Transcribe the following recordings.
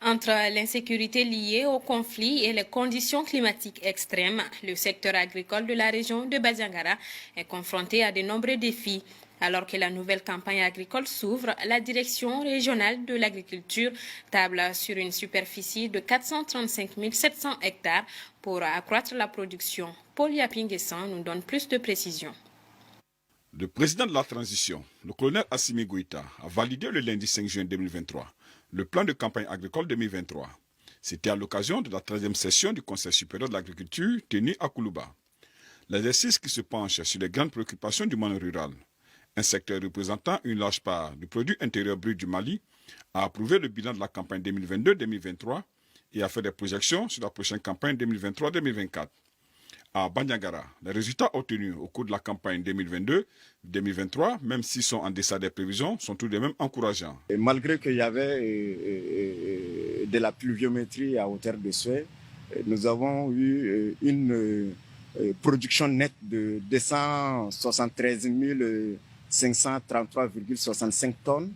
Entre l'insécurité liée au conflit et les conditions climatiques extrêmes, le secteur agricole de la région de Bandiagara est confronté à de nombreux défis. Alors que la nouvelle campagne agricole s'ouvre, la direction régionale de l'agriculture table sur une superficie de 435 700 hectares pour accroître la production. Paul Yapinguessan nous donne plus de précisions. Le président de la transition, le colonel Assimi Goïta, a validé le lundi 5 juin 2023 le plan de campagne agricole 2023. C'était à l'occasion de la 13e session du Conseil supérieur de l'agriculture tenue à Koulouba. L'exercice qui se penche sur les grandes préoccupations du monde rural, un secteur représentant une large part du produit intérieur brut du Mali, a approuvé le bilan de la campagne 2022-2023 et a fait des projections sur la prochaine campagne 2023-2024. À Bandiagara, les résultats obtenus au cours de la campagne 2022-2023, même s'ils sont en deçà des prévisions, sont tout de même encourageants. Et malgré qu'il y avait de la pluviométrie à hauteur de souhait, nous avons eu une production nette de 273 533,65 tonnes,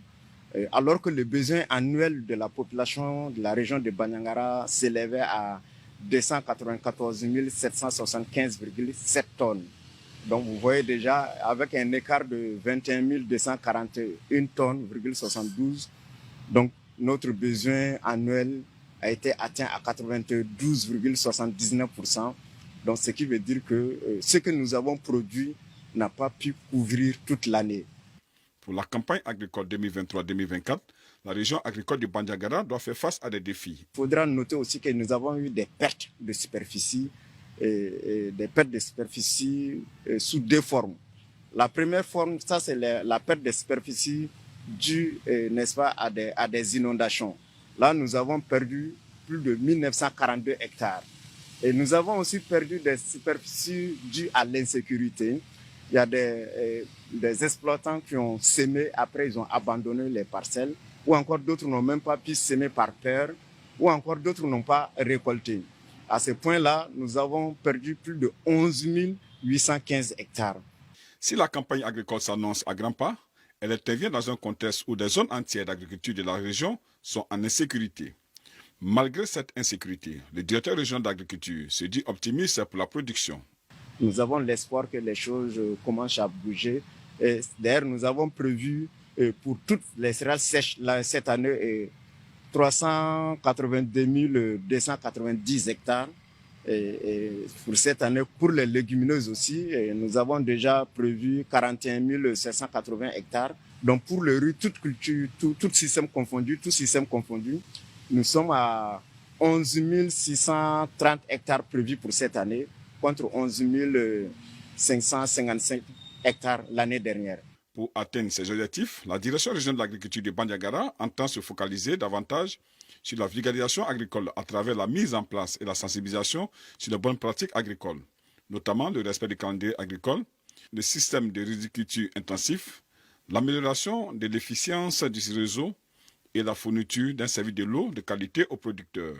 alors que le besoin annuel de la population de la région de Bandiagara s'élevait à 294 775,7 tonnes. Donc vous voyez déjà, avec un écart de 21 241 tonnes,72, donc notre besoin annuel a été atteint à 92,79%. Donc ce qui veut dire que ce que nous avons produit n'a pas pu couvrir toute l'année. Pour la campagne agricole 2023-2024, la région agricole de Bandiagara doit faire face à des défis. Il faudra noter aussi que nous avons eu des pertes de superficie, sous deux formes. La première forme, ça c'est la perte de superficie due, n'est-ce pas, à des inondations. Là, nous avons perdu plus de 1942 hectares. Et nous avons aussi perdu des superficies dues à l'insécurité. Il y a des exploitants qui ont semé, après ils ont abandonné les parcelles, ou encore d'autres n'ont même pas pu semer par peur, ou encore d'autres n'ont pas récolté. À ce point-là, nous avons perdu plus de 11 815 hectares. Si la campagne agricole s'annonce à grands pas, elle intervient dans un contexte où des zones entières d'agriculture de la région sont en insécurité. Malgré cette insécurité, le directeur régional d'agriculture se dit optimiste pour la production. Nous avons l'espoir que les choses commencent à bouger. D'ailleurs, nous avons prévu pour toutes les céréales sèches cette année 382 290 hectares. Et pour cette année, pour les légumineuses aussi, nous avons déjà prévu 41 780 hectares. Donc pour le riz, toute culture, tout système confondu, nous sommes à 11 630 hectares prévus pour cette année, contre 11 555 hectares l'année dernière. Pour atteindre ces objectifs, la direction régionale de l'agriculture de Bandiagara entend se focaliser davantage sur la vulgarisation agricole à travers la mise en place et la sensibilisation sur les bonnes pratiques agricoles, notamment le respect du calendrier agricole, le système de riziculture intensif, l'amélioration de l'efficience du réseau et la fourniture d'un service de l'eau de qualité aux producteurs.